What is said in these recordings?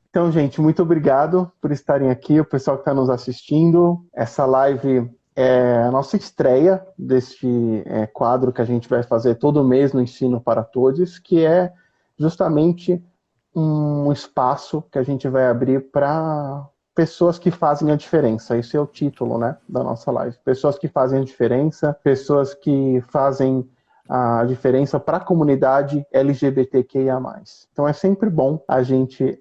Então, gente, muito obrigado por estarem aqui, o pessoal que está nos assistindo. Essa live é a nossa estreia deste quadro que a gente vai fazer todo mês no Ensino para Todos, que é justamente um espaço que a gente vai abrir para pessoas que fazem a diferença. Esse é o título, né, da nossa live. Pessoas que fazem a diferença, pessoas que fazem a diferença para a comunidade LGBTQIA+. Então é sempre bom a gente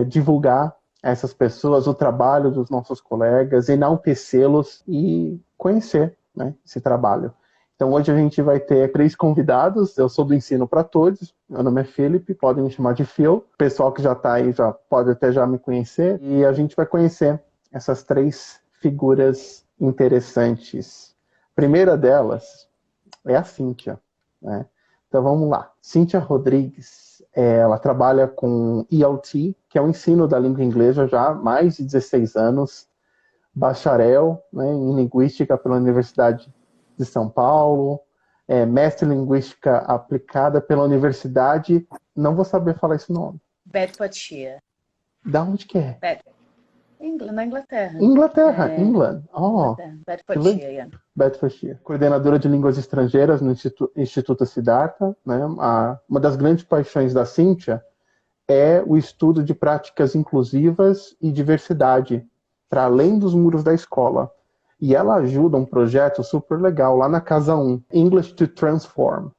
divulgar essas pessoas, o trabalho dos nossos colegas, enaltecê-los e conhecer, né, esse trabalho. Então hoje a gente vai ter 3 convidados, eu sou do Ensino para Todos, meu nome é Felipe, podem me chamar de Phil, o pessoal que já está aí já pode até já me conhecer, e a gente vai conhecer essas 3 figuras interessantes. A primeira delas é a Cíntia, né? Então vamos lá. Cíntia Rodrigues, ela trabalha com ELT, que é o ensino da língua inglesa já há mais de 16 anos, bacharel, né, em linguística pela Universidade de São Paulo, mestre em linguística aplicada pela Universidade, não vou saber falar esse nome. Bedfordshire. Da onde que é? Na Inglaterra. Inglaterra, England. Oh, Bedfordshire, yeah. Bedfordshire. Coordenadora de línguas estrangeiras no Instituto Siddhartha, né? Uma das grandes paixões da Cíntia é o estudo de práticas inclusivas e diversidade para além dos muros da escola. E ela ajuda um projeto super legal lá na Casa 1, English to Transform,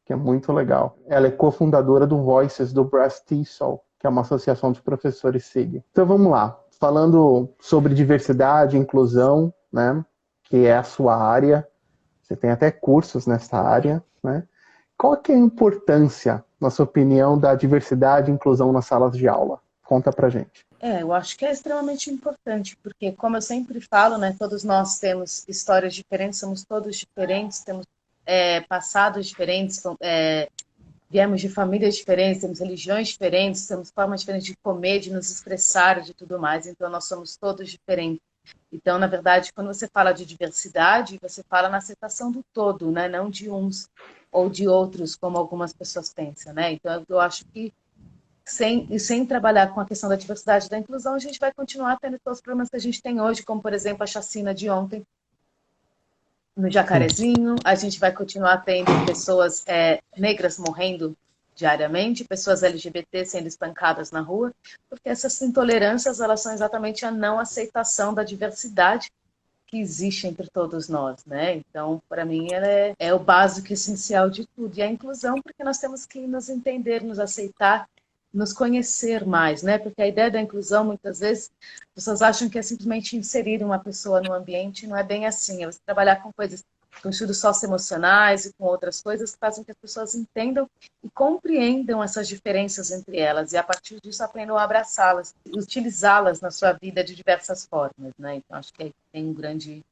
que é muito legal. Ela é cofundadora do Voices, do Brass TESOL, que é uma associação de professores SIG. Então vamos lá, falando sobre diversidade e inclusão, né, que é a sua área, você tem até cursos nessa área, né? Qual que é a importância, na sua opinião, da diversidade e inclusão nas salas de aula? Conta pra gente. Eu acho que é extremamente importante, porque, como eu sempre falo, né, todos nós temos histórias diferentes, somos todos diferentes, temos passados diferentes, viemos de famílias diferentes, temos religiões diferentes, temos formas diferentes de comer, de nos expressar, de tudo mais, então nós somos todos diferentes. Então, na verdade, quando você fala de diversidade, você fala na aceitação do todo, né, não de uns ou de outros, como algumas pessoas pensam, né? Então, eu acho que sem trabalhar com a questão da diversidade e da inclusão, a gente vai continuar tendo todos os problemas que a gente tem hoje, como, por exemplo, a chacina de ontem no Jacarezinho. A gente vai continuar tendo pessoas negras morrendo diariamente, pessoas LGBT sendo espancadas na rua, porque essas intolerâncias, elas são exatamente a não aceitação da diversidade que existe entre todos nós, né? Então, para mim, ela é o básico essencial de tudo. E a inclusão, porque nós temos que nos entender, nos aceitar, nos conhecer mais, né? Porque a ideia da inclusão, muitas vezes, as pessoas acham que é simplesmente inserir uma pessoa no ambiente, não é bem assim. É você trabalhar com coisas, com estudos socioemocionais e com outras coisas que fazem que as pessoas entendam e compreendam essas diferenças entre elas e, a partir disso, aprendam a abraçá-las e utilizá-las na sua vida de diversas formas, né? Então, acho que aí tem um grande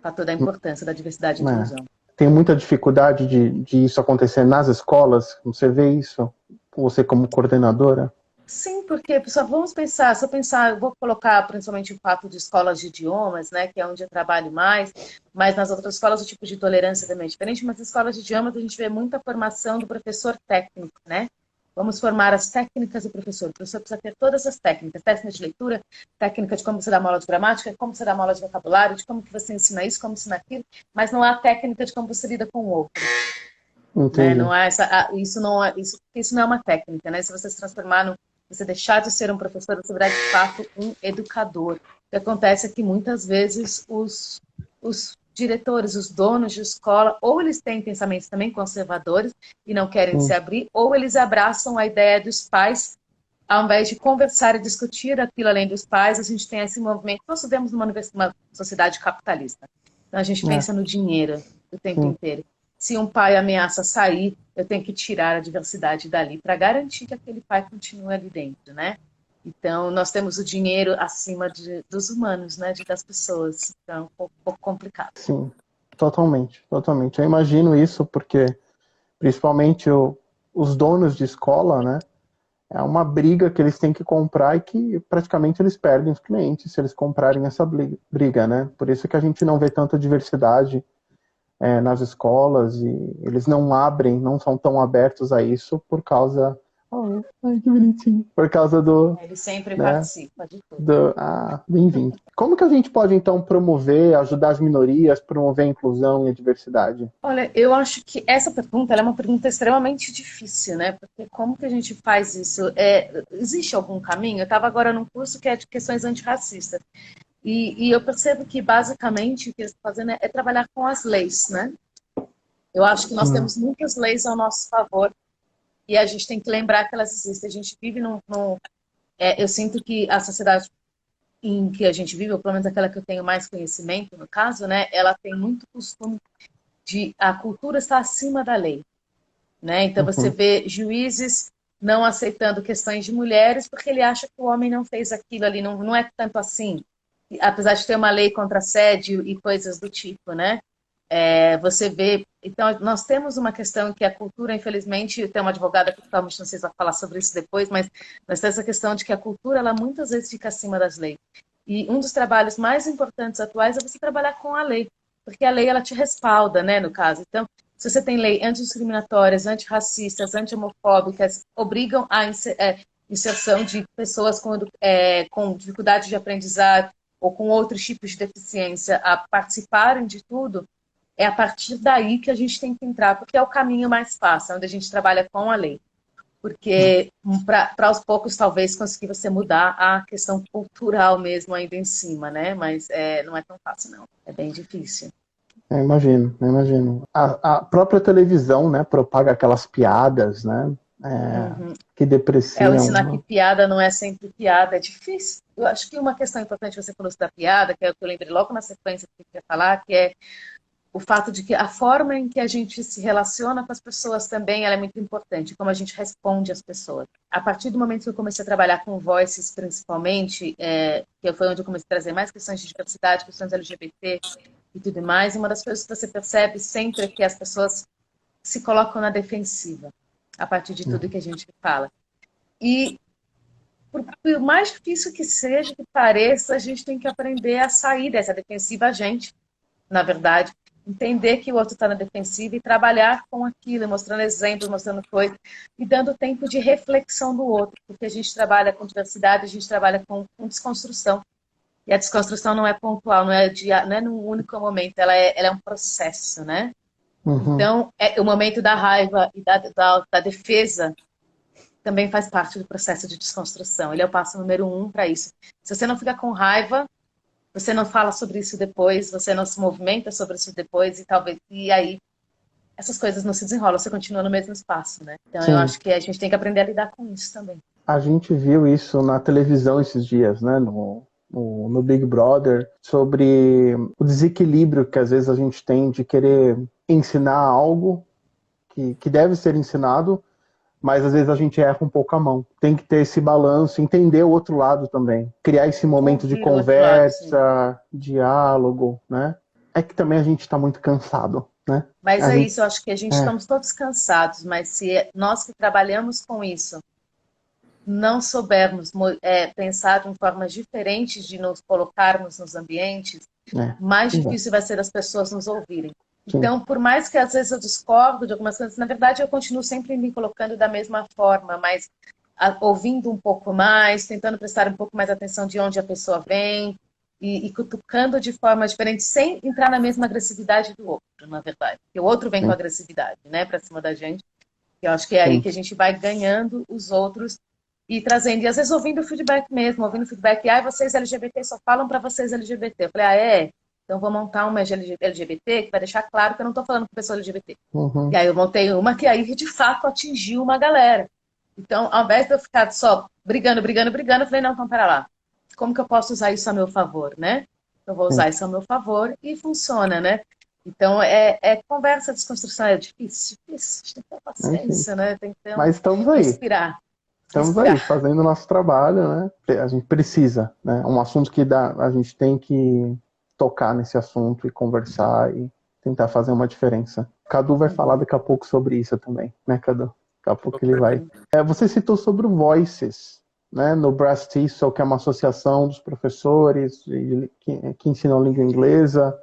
fator da importância da diversidade e inclusão. Tem muita dificuldade de isso acontecer nas escolas? Você vê isso? Você como coordenadora? Sim, porque, pessoal, vamos pensar, se eu pensar, eu vou colocar principalmente o fato de escolas de idiomas, né, que é onde eu trabalho mais, mas nas outras escolas o tipo de tolerância também é diferente, mas nas escolas de idiomas a gente vê muita formação do professor técnico, né? Vamos formar as técnicas do professor. O professor precisa ter todas as técnicas, técnica de leitura, técnica de como você dá uma aula de gramática, como você dá uma aula de vocabulário, de como que você ensina isso, como ensina aquilo, mas não há técnica de como você lida com o outro. Né? Não há isso não é uma técnica, né? Se você se transformar você deixar de ser um professor, você virar de fato um educador. O que acontece é que muitas vezes os diretores, os donos de escola, ou eles têm pensamentos também conservadores e não querem se abrir, ou eles abraçam a ideia dos pais, ao invés de conversar e discutir aquilo além dos pais, a gente tem esse movimento. Nós vivemos numa sociedade capitalista. Então a gente pensa no dinheiro o tempo inteiro. Se um pai ameaça sair, eu tenho que tirar a diversidade dali para garantir que aquele pai continue ali dentro, né? Então, nós temos o dinheiro acima dos humanos, né? Das pessoas. Então, é um pouco complicado. Sim, totalmente, totalmente. Eu imagino isso porque, principalmente, os donos de escola, né? É uma briga que eles têm que comprar e que praticamente eles perdem os clientes se eles comprarem essa briga, né? Por isso que a gente não vê tanta diversidade nas escolas, e eles não abrem, não são tão abertos a isso por causa... Oh, ai, que bonitinho. Por causa do... Ele sempre né, participa de tudo. bem-vindo. Como que a gente pode, então, promover, ajudar as minorias, promover a inclusão e a diversidade? Olha, eu acho que essa pergunta ela é uma pergunta extremamente difícil, né? Porque como que a gente faz isso? Existe algum caminho? Eu estava agora num curso que é de questões antirracistas. E eu percebo que, basicamente, o que eles estão fazendo é trabalhar com as leis, né? Eu acho que nós temos muitas leis ao nosso favor e a gente tem que lembrar que elas existem. A gente vive eu sinto que a sociedade em que a gente vive, ou pelo menos aquela que eu tenho mais conhecimento, no caso, né? Ela tem muito costume de a cultura estar acima da lei, né? Então você vê juízes não aceitando questões de mulheres porque ele acha que o homem não fez aquilo ali, não é tanto assim, apesar de ter uma lei contra assédio e coisas do tipo, né? Você vê, então nós temos uma questão que a cultura, infelizmente, tem uma advogada que provavelmente não sei se vai falar sobre isso depois, mas nós temos essa questão de que a cultura, ela muitas vezes fica acima das leis. E um dos trabalhos mais importantes atuais é você trabalhar com a lei, porque a lei ela te respalda, né, no caso. Então, se você tem lei antidiscriminatórias, antirracistas, anti-homofóbicas, obrigam a inserção de pessoas com dificuldade de aprendizado ou com outros tipos de deficiência a participarem de tudo, é a partir daí que a gente tem que entrar, porque é o caminho mais fácil, onde a gente trabalha com a lei. Porque para aos poucos, talvez, conseguir você mudar a questão cultural mesmo ainda em cima, né? Mas não é tão fácil, não. É bem difícil. Imagino, imagino. A própria televisão, né, propaga aquelas piadas, né, que Eu ensinar que depreciam. piada não é sempre piada, é difícil. Eu acho que uma questão importante você falou da piada, que é o que eu lembrei logo na sequência que eu queria falar, que é o fato de que a forma em que a gente se relaciona com as pessoas também ela é muito importante, como a gente responde às pessoas. A partir do momento que eu comecei a trabalhar com voices, principalmente, que foi onde eu comecei a trazer mais questões de diversidade, questões LGBT e tudo mais, uma das coisas que você percebe sempre é que as pessoas se colocam na defensiva, a partir de tudo que a gente fala. E por mais difícil que seja, que pareça, a gente tem que aprender a sair dessa defensiva, a gente, na verdade, entender que o outro está na defensiva e trabalhar com aquilo, mostrando exemplos, mostrando coisas, e dando tempo de reflexão do outro, porque a gente trabalha com diversidade, a gente trabalha com desconstrução. E a desconstrução não é pontual, não é num único momento, ela é um processo, né? Uhum. Então, o momento da raiva e da defesa também faz parte do processo de desconstrução. Ele é o passo número 1 para isso. Se você não fica com raiva, você não fala sobre isso depois, você não se movimenta sobre isso depois, e aí essas coisas não se desenrolam, você continua no mesmo espaço, né? Então eu Sim, acho que a gente tem que aprender a lidar com isso também. a gente viu isso na televisão esses dias, né, no Big Brother, sobre o desequilíbrio que às vezes a gente tem de querer ensinar algo que deve ser ensinado, mas às vezes a gente erra um pouco a mão. Tem que ter esse balanço, entender o outro lado também, criar esse momento de Ouvir o outro lado, sim. conversa, diálogo, né? É que também a gente está muito cansado, né? Mas A é gente, isso, eu acho que a gente estamos todos cansados, mas se nós que trabalhamos com isso não soubermos pensar em formas diferentes de nos colocarmos nos ambientes, mais sim, difícil vai ser as pessoas nos ouvirem. sim, Então, por mais que às vezes eu discordo de algumas coisas, na verdade eu continuo sempre me colocando da mesma forma, mas ouvindo um pouco mais, tentando prestar um pouco mais atenção de onde a pessoa vem e cutucando de forma diferente, sem entrar na mesma agressividade do outro, na verdade. Porque o outro vem com sim, agressividade, né, para cima da gente. E eu acho que é aí sim. que a gente vai ganhando os outros e trazendo, e às vezes ouvindo o feedback mesmo, ouvindo o feedback, vocês LGBT só falam para vocês LGBT. Eu falei, então vou montar uma LGBT que vai deixar claro que eu não estou falando com pessoa LGBT. Uhum. E aí eu montei uma que aí de fato atingiu uma galera. Então, ao invés de eu ficar só brigando, eu falei, não, então pera lá. Como que eu posso usar isso a meu favor, né? Eu vou Sim. usar isso a meu favor e funciona, né? Então, conversa, desconstrução é difícil. A gente tem que ter paciência, né? Tem que ter Mas estamos aí. respirar. Estamos aí, fazendo o nosso trabalho, né? A gente precisa, né? Um assunto que a gente tem que tocar nesse assunto e conversar e tentar fazer uma diferença. Cadu vai falar daqui a pouco sobre isso também, né, Cadu? Daqui a pouco ele vai. Você citou sobre o Voices, né? No Brass TESOL, que é uma associação dos professores que ensinam língua inglesa.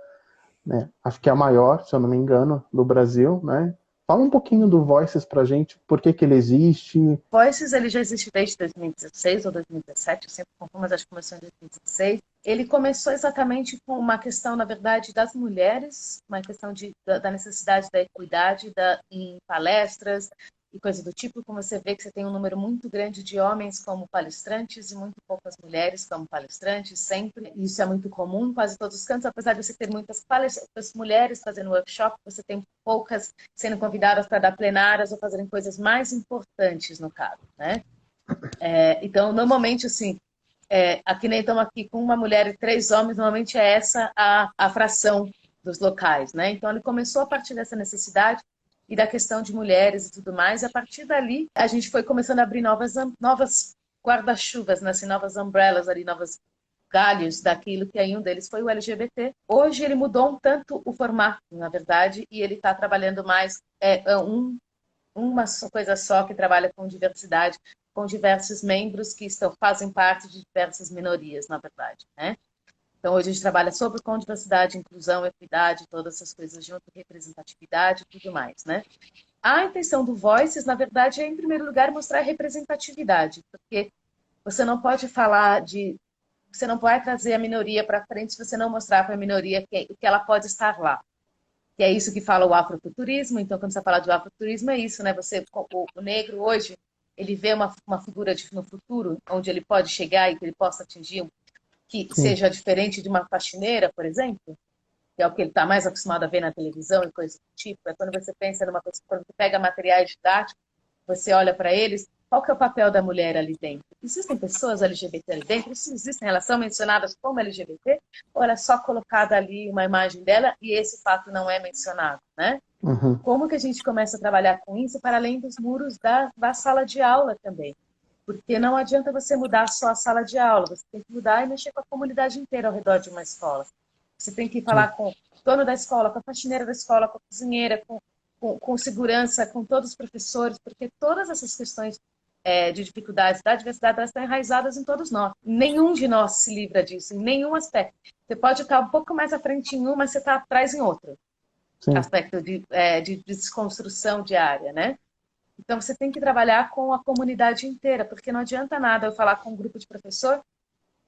né? Acho que é a maior, se eu não me engano, do Brasil, né? Fala um pouquinho do Voices pra gente, por que que ele existe. Voices, ele já existe desde 2016 ou 2017, eu sempre confundo, mas acho que começou em 2016. Ele começou exatamente com uma questão, na verdade, das mulheres, uma questão da necessidade da equidade em palestras e coisa do tipo, como você vê que você tem um número muito grande de homens como palestrantes e muito poucas mulheres como palestrantes, sempre. Isso é muito comum em quase todos os cantos, apesar de você ter muitas mulheres fazendo workshop, você tem poucas sendo convidadas para dar plenárias ou fazerem coisas mais importantes, no caso, né? Então, normalmente, assim, aqui nem estamos aqui com uma mulher e 3 homens, normalmente é essa a fração dos locais, né? Então, ele começou a partir dessa necessidade e da questão de mulheres e tudo mais, e a partir dali a gente foi começando a abrir novas guarda-chuvas, né? Assim, novas umbrellas ali, novos galhos daquilo que aí um deles foi o LGBT. Hoje ele mudou um tanto o formato, na verdade, e ele está trabalhando mais uma coisa só que trabalha com diversidade, com diversos membros que fazem parte de diversas minorias, na verdade, né? Então, hoje a gente trabalha sobre com diversidade, inclusão, equidade, todas essas coisas junto, representatividade e tudo mais, né? A intenção do Voices, na verdade, é, em primeiro lugar, mostrar a representatividade, porque você não pode falar de... Você não vai trazer a minoria para frente se você não mostrar para a minoria que ela pode estar lá. Que é isso que fala o afrofuturismo. Então, quando você fala de afrofuturismo, é isso, né? O negro hoje, ele vê uma figura no futuro, onde ele pode chegar e que ele possa atingir, que Sim, seja diferente de uma faxineira, por exemplo, que é o que ele está mais acostumado a ver na televisão e coisas do tipo. É quando você pensa numa coisa, quando você pega materiais didáticos, você olha para eles, qual que é o papel da mulher ali dentro? Existem pessoas LGBT ali dentro? Se existem, elas são mencionadas como LGBT? Ou ela é só colocada ali uma imagem dela e esse fato não é mencionado, né? uhum, Como que a gente começa a trabalhar com isso para além dos muros da sala de aula também? Porque não adianta você mudar só a sala de aula, você tem que mudar e mexer com a comunidade inteira ao redor de uma escola. Você tem que sim, falar com o dono da escola, com a faxineira da escola, com a cozinheira, com segurança, com todos os professores, porque todas essas questões de dificuldades da diversidade, elas estão enraizadas em todos nós. Nenhum de nós se livra disso, em nenhum aspecto. Você pode estar um pouco mais à frente em um, mas você está atrás em outro sim. aspecto de desconstrução diária, né? Então, você tem que trabalhar com a comunidade inteira, porque não adianta nada eu falar com um grupo de professor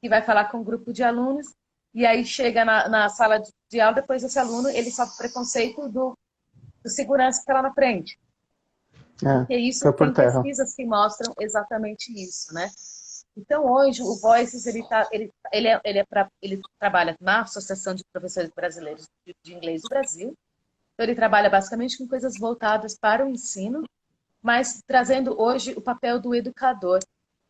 que vai falar com um grupo de alunos e aí chega na sala de aula, depois esse aluno, ele sofre preconceito do segurança que está lá na frente. É, Porque isso caiu por tem terra. pesquisas que mostram exatamente isso, né? Então, hoje, o Voices, ele trabalha na Associação de Professores Brasileiros de Inglês do Brasil. Então, ele trabalha basicamente com coisas voltadas para o ensino, mas trazendo hoje o papel do educador,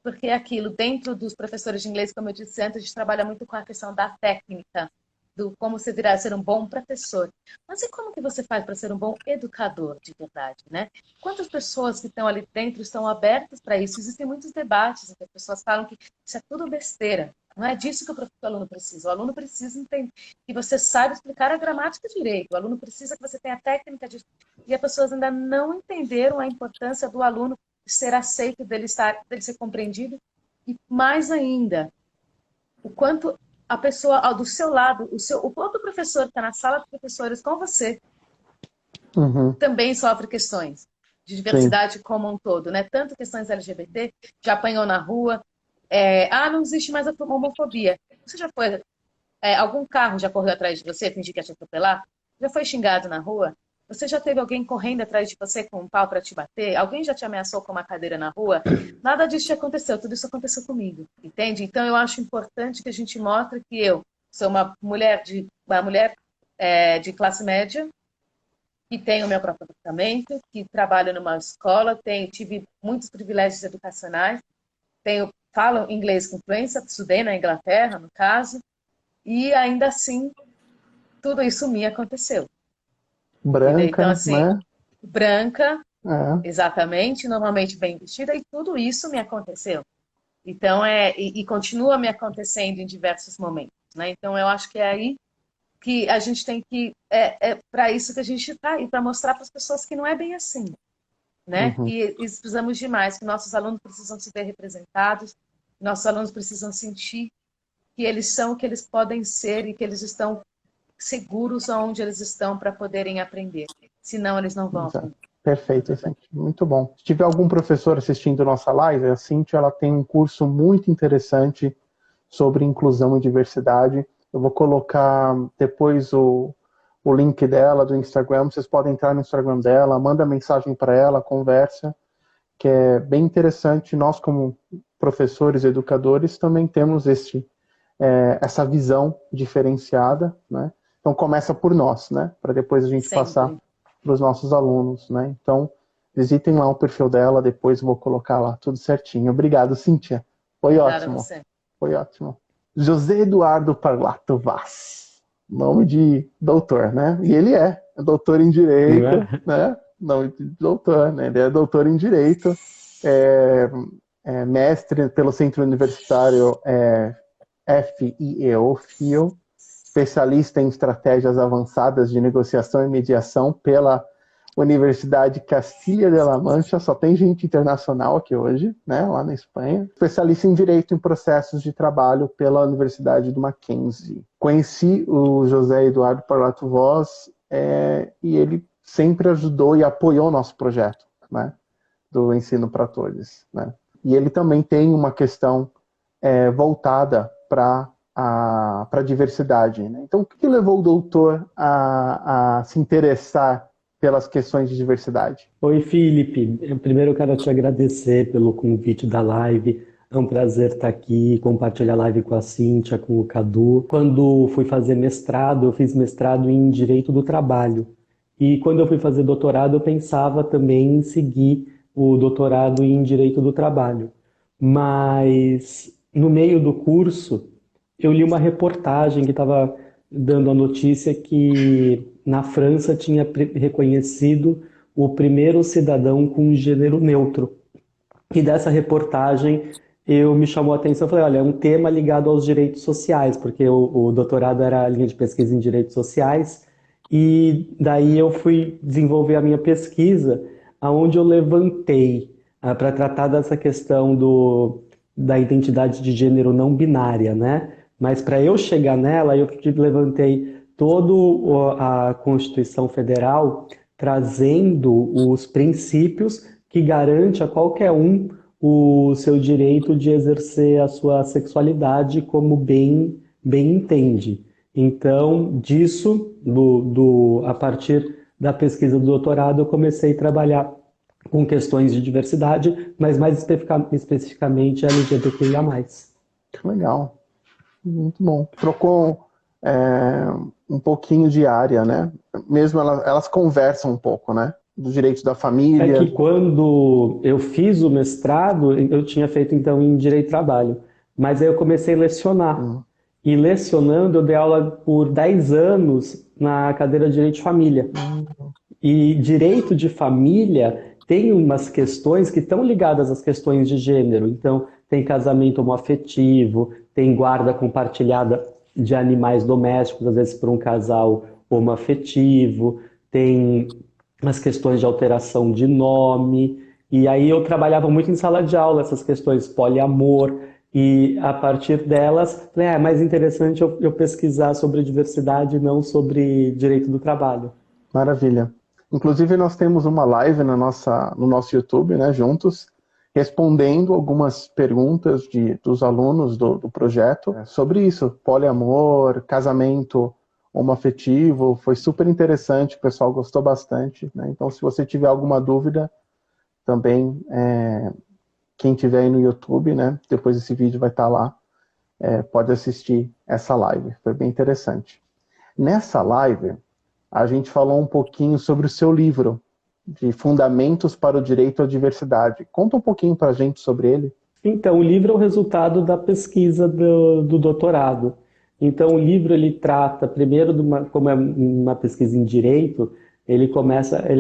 porque é aquilo, dentro dos professores de inglês, como eu disse antes, a gente trabalha muito com a questão da técnica, do como você virá a ser um bom professor. Mas e como que você faz para ser um bom educador de verdade, né? Quantas pessoas que estão ali dentro estão abertas para isso? Existem muitos debates em que as pessoas falam que isso é tudo besteira. Não é disso que o aluno precisa. O aluno precisa entender que você saiba explicar a gramática direito. O aluno precisa que você tenha técnica de... E as pessoas ainda não entenderam a importância do aluno ser aceito, dele ser compreendido. E mais ainda, o quanto a pessoa do seu lado, o outro professor que está na sala de professores com você, Uhum, também sofre questões de sim. diversidade como um todo, né? Tanto questões LGBT, já apanhou na rua, não existe mais a homofobia. Você já foi, algum carro já correu atrás de você, fingiu que ia te atropelar? Já foi xingado na rua? Você já teve alguém correndo atrás de você com um pau para te bater? Alguém já te ameaçou com uma cadeira na rua? Nada disso te aconteceu, tudo isso aconteceu comigo, entende? Então eu acho importante que a gente mostre que eu sou uma mulher de classe média, que tenho o meu próprio apartamento, que trabalho numa escola, tive muitos privilégios educacionais, falo inglês com fluência, estudei na Inglaterra, no caso, e ainda assim tudo isso me aconteceu. Entendeu? Então, Branca, assim, né? branca, É, exatamente, normalmente bem vestida, e tudo isso me aconteceu. Então, e continua me acontecendo em diversos momentos, né? Então, eu acho que é aí que a gente tem que, para isso que a gente está, e para mostrar para as pessoas que não é bem assim, né? uhum, Que precisamos de mais, que nossos alunos precisam se ver representados, nossos alunos precisam sentir que eles são o que eles podem ser e que eles estão seguros onde eles estão para poderem aprender. Senão, eles não vão aprender. Perfeito, Cíntia. Muito bom. Se tiver algum professor assistindo nossa live, a Cíntia ela tem um curso muito interessante sobre inclusão e diversidade. Eu vou colocar depois o link dela, do Instagram. Vocês podem entrar no Instagram dela, manda mensagem para ela, conversa, que é bem interessante. Nós, como professores, educadores, também temos essa visão diferenciada, né? Então começa por nós, né? Para depois a gente Sempre. passar para os nossos alunos, né? Então visitem lá o perfil dela, depois eu vou colocar lá tudo certinho. Obrigado, Cíntia. Foi ótimo. Você. Foi ótimo. José Eduardo Parlato Vaz. Nome de doutor, né? E ele é doutor em Direito, né? Nome de doutor, né? Ele é doutor em Direito, mestre pelo Centro Universitário FIEO, especialista em estratégias avançadas de negociação e mediação pela Universidade Castilha-La Mancha. Só tem gente internacional aqui hoje, né, lá na Espanha. Especialista em Direito em Processos de Trabalho pela Universidade do Mackenzie. Conheci o José Eduardo Parlato Vaz e ele sempre ajudou e apoiou o nosso projeto, né, do Ensino para Todos, né. E ele também tem uma questão voltada para a diversidade, né? Então, o que levou o doutor a se interessar pelas questões de diversidade? Oi, Felipe. Primeiro eu quero te agradecer pelo convite da live. É um prazer estar aqui, compartilhar a live com a Cíntia, com o Cadu. Quando fui fazer mestrado, eu fiz mestrado em Direito do Trabalho. E quando eu fui fazer doutorado, eu pensava também em seguir o doutorado em Direito do Trabalho. Mas no meio do curso, eu li uma reportagem que estava dando a notícia que na França tinha reconhecido o primeiro cidadão com gênero neutro. E dessa reportagem eu me chamou a atenção, falei, olha, é um tema ligado aos direitos sociais, porque o doutorado era a linha de pesquisa em direitos sociais, e daí eu fui desenvolver a minha pesquisa, onde eu levantei para tratar dessa questão da identidade de gênero não binária, né? Mas para eu chegar nela, eu levantei toda a Constituição Federal trazendo os princípios que garante a qualquer um o seu direito de exercer a sua sexualidade como bem entende. Então, disso, a partir da pesquisa do doutorado, eu comecei a trabalhar com questões de diversidade, mas mais especificamente LGBTIA+. Que legal. Muito bom. Trocou um pouquinho de área, né? Mesmo elas conversam um pouco, né? Dos direitos da família. É que quando eu fiz o mestrado, eu tinha feito então em Direito do Trabalho, mas aí eu comecei a lecionar. E lecionando, eu dei aula por 10 anos na cadeira de Direito de Família. E Direito de Família tem umas questões que estão ligadas às questões de gênero. Então, tem casamento homoafetivo, tem guarda compartilhada de animais domésticos, às vezes por um casal homoafetivo, tem as questões de alteração de nome, e aí eu trabalhava muito em sala de aula, essas questões poliamor, e a partir delas, falei, é mais interessante eu pesquisar sobre diversidade e não sobre direito do trabalho. Maravilha. Inclusive, nós temos uma live no nosso YouTube, né, juntos, respondendo algumas perguntas dos alunos do projeto sobre isso, poliamor, casamento homoafetivo. Foi super interessante, o pessoal gostou bastante, né? Então, se você tiver alguma dúvida, também, quem tiver aí no YouTube, né, depois esse vídeo vai estar lá, pode assistir essa live, foi bem interessante. Nessa live, a gente falou um pouquinho sobre o seu livro, de Fundamentos para o Direito à Diversidade. Conta um pouquinho para a gente sobre ele. Então, o livro é o resultado da pesquisa do doutorado. Então, o livro ele trata, primeiro, como é uma pesquisa em direito, ele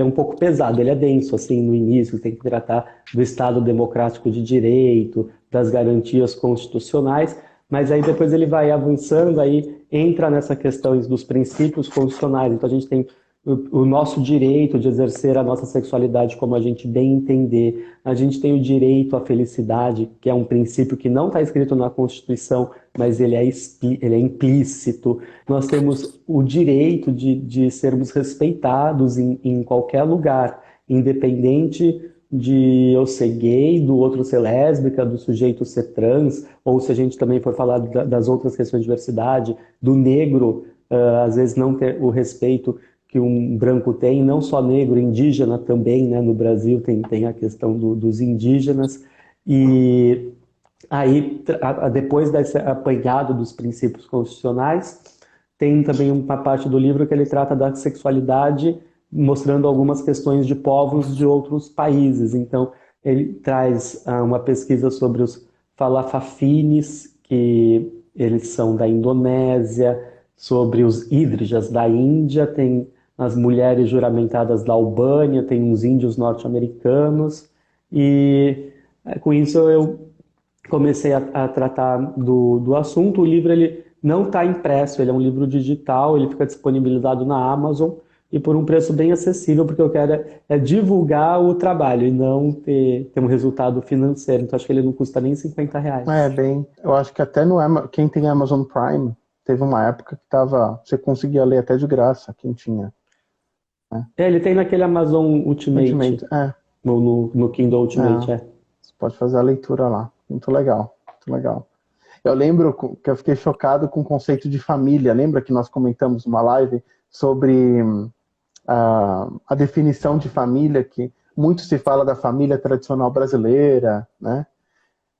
é um pouco pesado, ele é denso, assim, no início, tem que tratar do Estado Democrático de Direito, das garantias constitucionais, mas aí depois ele vai avançando, aí entra nessa questão dos princípios constitucionais. Então, a gente tem o nosso direito de exercer a nossa sexualidade como a gente bem entender. A gente tem o direito à felicidade, que é um princípio que não está escrito na Constituição, mas ele é implícito. Nós temos o direito de sermos respeitados em qualquer lugar, independente de eu ser gay, do outro ser lésbica, do sujeito ser trans, ou se a gente também for falar das outras questões de diversidade, do negro, às vezes não ter o respeito que um branco tem, não só negro, indígena também, né? No Brasil tem a questão dos indígenas, e aí, depois desse apanhado dos princípios constitucionais, tem também uma parte do livro que ele trata da sexualidade, mostrando algumas questões de povos de outros países. Então, ele traz uma pesquisa sobre os falafafines, que eles são da Indonésia, sobre os Ídrijas da Índia, tem as mulheres juramentadas da Albânia, tem uns índios norte-americanos, e com isso eu comecei a tratar do assunto. O livro ele não está impresso, ele é um livro digital, ele fica disponibilizado na Amazon, e por um preço bem acessível, porque eu quero divulgar o trabalho e não ter um resultado financeiro. Então acho que ele não custa nem R$ 50. Eu acho que até quem tem Amazon Prime, teve uma época que você conseguia ler até de graça, quem tinha. Ele tem naquele Amazon Ultimate. No Kindle Ultimate, Você pode fazer a leitura lá. Muito legal, muito legal. Eu lembro que eu fiquei chocado com o conceito de família. Lembra que nós comentamos numa live sobre a definição de família, que muito se fala da família tradicional brasileira, né?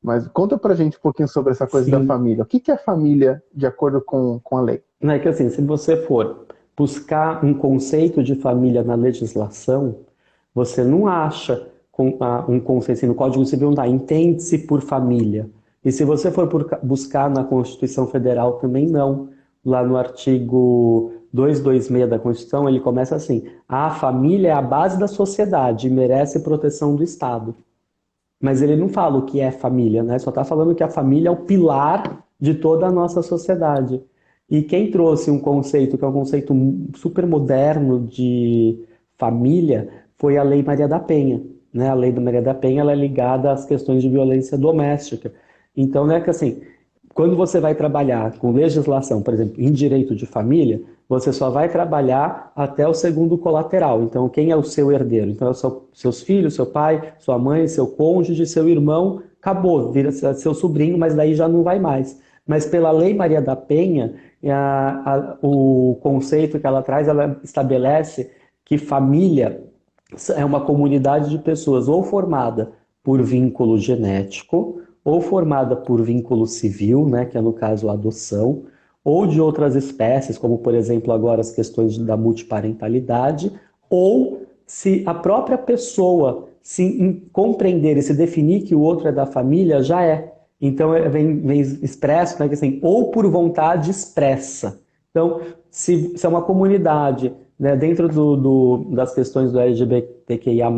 Mas conta pra gente um pouquinho sobre essa coisa da família. O que é família de acordo com a lei? Não é que assim, se você for buscar um conceito de família na legislação, você não acha um conceito assim, no Código Civil, não entende-se por família. E se você for buscar na Constituição Federal, também não. Lá no artigo 226 da Constituição, ele começa assim: a família é a base da sociedade e merece proteção do Estado. Mas ele não fala o que é família, né? Só está falando que a família é o pilar de toda a nossa sociedade. E quem trouxe um conceito que é um conceito super moderno de família foi a Lei Maria da Penha, né? A Lei da Maria da Penha ela é ligada às questões de violência doméstica. Então, né, que assim, quando você vai trabalhar com legislação, por exemplo, em direito de família, você só vai trabalhar até o segundo colateral. Então, quem é o seu herdeiro? Então, seus filhos, seu pai, sua mãe, seu cônjuge, seu irmão, acabou, vira seu sobrinho, mas daí já não vai mais. Mas pela Lei Maria da Penha, o conceito que ela traz, ela estabelece que família é uma comunidade de pessoas ou formada por vínculo genético, ou formada por vínculo civil, né, que é no caso a adoção, ou de outras espécies, como por exemplo agora as questões da multiparentalidade, ou se a própria pessoa se compreender e se definir que o outro é da família, já é. Então vem expresso, né, que assim, ou por vontade expressa. Então, se é uma comunidade, né, dentro das questões do LGBTQIA+,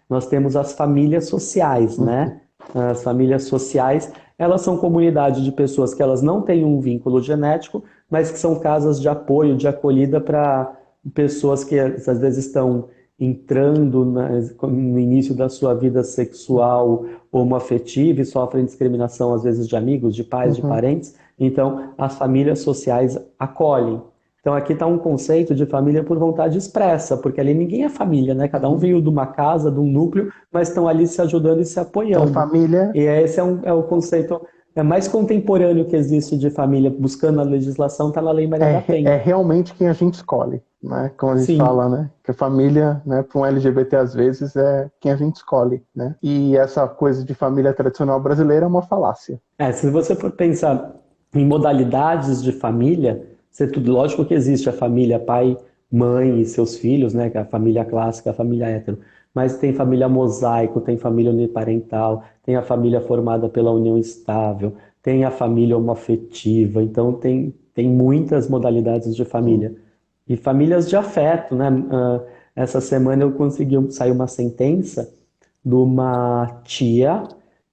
nós temos as famílias sociais, né? As famílias sociais, elas são comunidades de pessoas que elas não têm um vínculo genético, mas que são casas de apoio, de acolhida para pessoas que às vezes estão entrando no início da sua vida sexual homoafetiva e sofrem discriminação às vezes de amigos, de pais, de parentes. Então, as famílias sociais acolhem. Então aqui está um conceito de família por vontade expressa, porque ali ninguém é família, né? Cada um veio de uma casa, de um núcleo, mas estão ali se ajudando e se apoiando. Então, família... E esse é o conceito mais contemporâneo que existe de família, buscando a legislação, está na Lei Maria da Penha. É realmente quem a gente escolhe, né? Como a gente fala, né? Que a família, né, para um LGBT às vezes é quem a gente escolhe, né? E essa coisa de família tradicional brasileira é uma falácia. Se você for pensar em modalidades de família, lógico que existe a família pai, mãe e seus filhos, né, que é a família clássica, a família hétero, mas tem família mosaico, tem família uniparental, tem a família formada pela união estável, tem a família homoafetiva, então tem muitas modalidades de família. E famílias de afeto, né? Essa semana eu consegui sair uma sentença de uma tia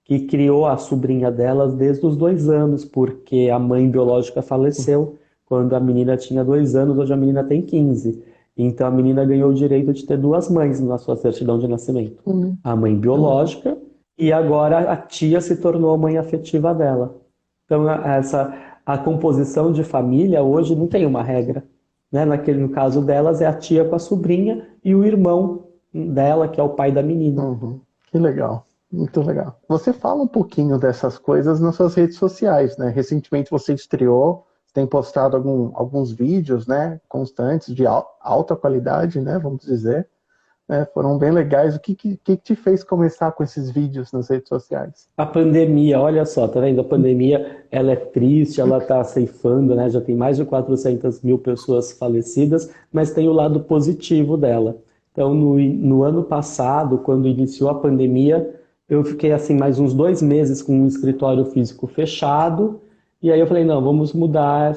que criou a sobrinha delas desde os 2 anos, porque a mãe biológica faleceu quando a menina tinha 2 anos, hoje a menina tem 15. Então a menina ganhou o direito de ter duas mães na sua certidão de nascimento. A mãe biológica e agora a tia se tornou a mãe afetiva dela. Então a composição de família hoje não tem uma regra, né? No caso delas é a tia com a sobrinha e o irmão dela, que é o pai da menina. Que legal, muito legal. Você fala um pouquinho dessas coisas nas suas redes sociais, né? Recentemente você estreou, tem postado alguns vídeos, né, constantes, de alta qualidade, né, vamos dizer, né, foram bem legais. O que te fez começar com esses vídeos nas redes sociais? A pandemia, olha só, tá vendo? A pandemia, ela é triste, ela tá ceifando, né? Já tem mais de 400 mil pessoas falecidas, mas tem o lado positivo dela. Então, no ano passado, quando iniciou a pandemia, eu fiquei assim mais uns 2 meses com um escritório físico fechado, e aí eu falei, não, vamos mudar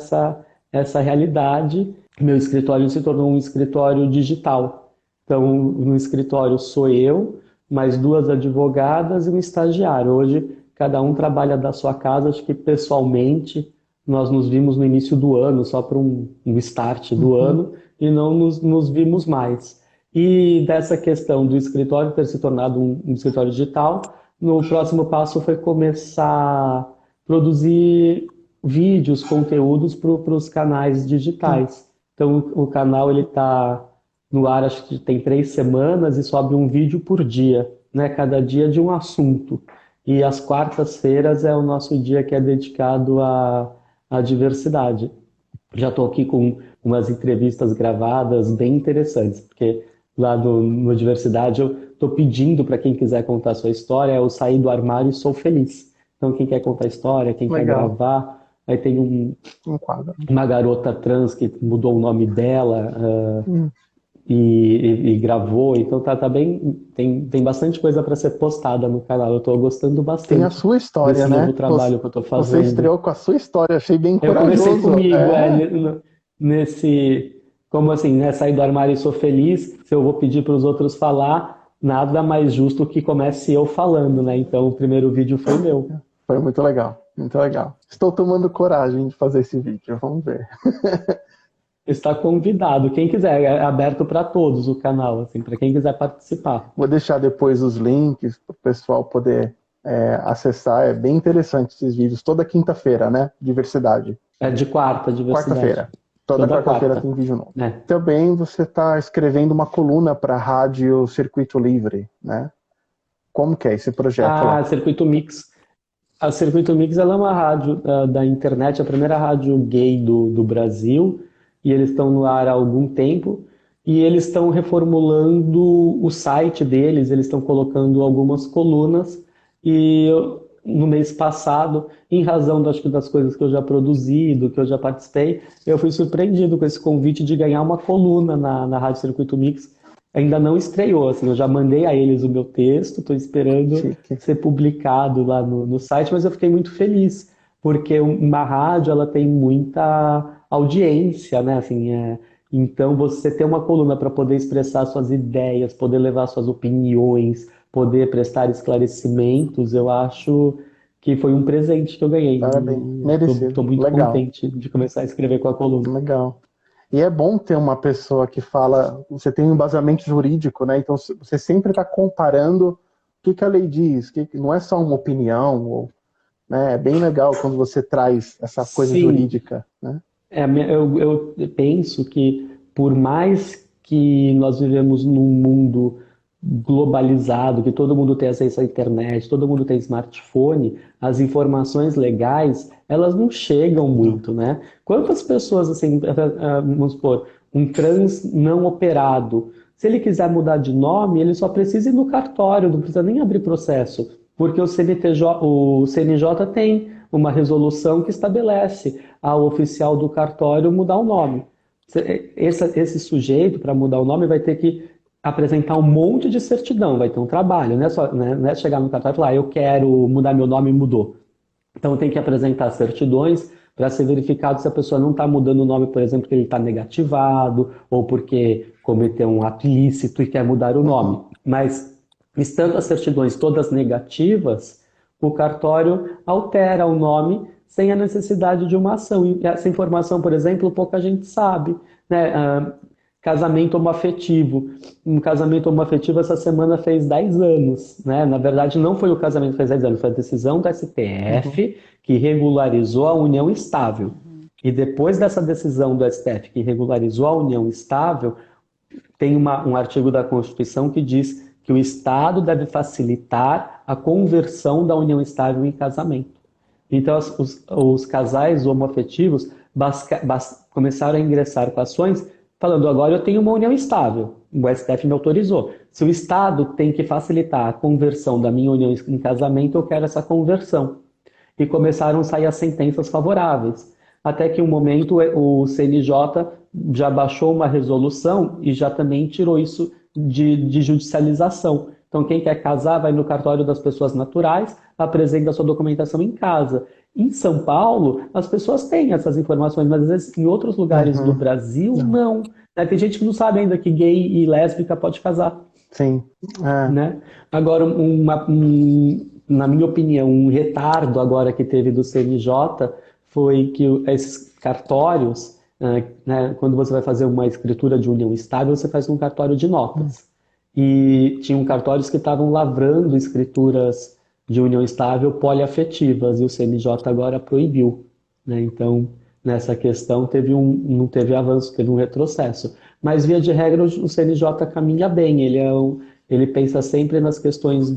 essa realidade. Meu escritório se tornou um escritório digital. Então, no escritório sou eu, mais duas advogadas e um estagiário. Hoje, cada um trabalha da sua casa. Acho que pessoalmente nós nos vimos no início do ano, só para um start do ano, e não nos vimos mais. E dessa questão do escritório ter se tornado um escritório digital, no próximo passo foi começar a produzir vídeos, conteúdos para os canais digitais. Então, o canal ele está no ar, acho que tem 3 semanas e sobe um vídeo por dia, né? Cada dia de um assunto. E às quartas-feiras é o nosso dia que é dedicado à diversidade. Já estou aqui com umas entrevistas gravadas bem interessantes, porque lá no Diversidade eu estou pedindo para quem quiser contar a sua história, eu saí do armário e sou feliz. Então quem quer contar a história, quem quer gravar, aí tem uma garota trans que mudou o nome dela, e gravou, então tá bem, tem bastante coisa para ser postada no canal. Eu estou gostando bastante. Tem a sua história, desse né? novo trabalho que eu estou fazendo. Você estreou com a sua história, achei bem Eu corajoso. comecei comigo, como assim, né? Sair do armário e sou feliz. Se eu vou pedir para os outros falar, nada mais justo que comece eu falando, né? Então o primeiro vídeo foi meu. Foi muito legal, muito legal. Estou tomando coragem de fazer esse vídeo, vamos ver. Está convidado. Quem quiser, é aberto para todos o canal, assim, para quem quiser participar. Vou deixar depois os links para o pessoal poder acessar. É bem interessante esses vídeos. Toda quinta-feira, né? Diversidade. É de quarta, diversidade. Quarta-feira. Toda quarta-feira tem vídeo novo. Também você está escrevendo uma coluna para a Rádio Circuito Livre, né? Como que é esse projeto lá? Circuito Mix. A Circuito Mix ela é uma rádio da internet, a primeira rádio gay do Brasil, e eles estão no ar há algum tempo, e eles estão reformulando o site deles, eles estão colocando algumas colunas, e no mês passado, em razão acho que das coisas que eu já produzi, do que eu já participei, eu fui surpreendido com esse convite de ganhar uma coluna na Rádio Circuito Mix. Ainda não estreou, assim, eu já mandei a eles o meu texto, estou esperando ser publicado lá no site, mas eu fiquei muito feliz, porque uma rádio ela tem muita audiência, né? Assim, então você ter uma coluna para poder expressar suas ideias, poder levar suas opiniões, poder prestar esclarecimentos, eu acho que foi um presente que eu ganhei. Parabéns, merecido. Estou muito contente de começar a escrever com a coluna. Legal. E é bom ter uma pessoa que fala, você tem um embasamento jurídico, né? Então você sempre está comparando o que a lei diz, que não é só uma opinião, né? É bem legal quando você traz essa coisa jurídica, né? Eu penso que por mais que nós vivemos num mundo globalizado, que todo mundo tem acesso à internet, todo mundo tem smartphone, as informações legais, elas não chegam muito, né? Quantas pessoas, assim, vamos supor, um trans não operado, se ele quiser mudar de nome, ele só precisa ir no cartório, não precisa nem abrir processo, porque o CNJ tem uma resolução que estabelece ao oficial do cartório mudar o nome. Esse sujeito, para mudar o nome, vai ter que apresentar um monte de certidão, vai ter um trabalho, não é só, né, não é chegar no cartório e falar, eu quero mudar meu nome e mudou. Então tem que apresentar certidões para ser verificado se a pessoa não está mudando o nome, por exemplo, porque ele está negativado, ou porque cometeu um ato ilícito e quer mudar o nome. Mas, estando as certidões todas negativas, o cartório altera o nome sem a necessidade de uma ação. E essa informação, por exemplo, pouca gente sabe, né? casamento homoafetivo. Um casamento homoafetivo essa semana fez 10 anos, né? Na verdade, não foi o casamento que fez 10 anos, foi a decisão do STF que regularizou a união estável. E depois dessa decisão do STF que regularizou a união estável, tem um artigo da Constituição que diz que o Estado deve facilitar a conversão da união estável em casamento. Então, os casais homoafetivos começaram a ingressar com ações falando, agora eu tenho uma união estável, o STF me autorizou. Se o Estado tem que facilitar a conversão da minha união em casamento, eu quero essa conversão. E começaram a sair as sentenças favoráveis. Até que um momento o CNJ já baixou uma resolução e já também tirou isso de judicialização. Então, quem quer casar vai no cartório das pessoas naturais, apresenta a sua documentação em casa. Em São Paulo, as pessoas têm essas informações, mas às vezes em outros lugares do Brasil, não. Né? Tem gente que não sabe ainda que gay e lésbica pode casar. Sim. Né? Agora, na minha opinião, um retardo agora que teve do CNJ foi que esses cartórios, né, quando você vai fazer uma escritura de união estável, você faz um cartório de notas. E tinham cartórios que estavam lavrando escrituras de união estável poliafetivas, e o CNJ agora proibiu. Né? Então, nessa questão, não teve avanço, teve um retrocesso. Mas, via de regra, o CNJ caminha bem. Ele pensa sempre nas questões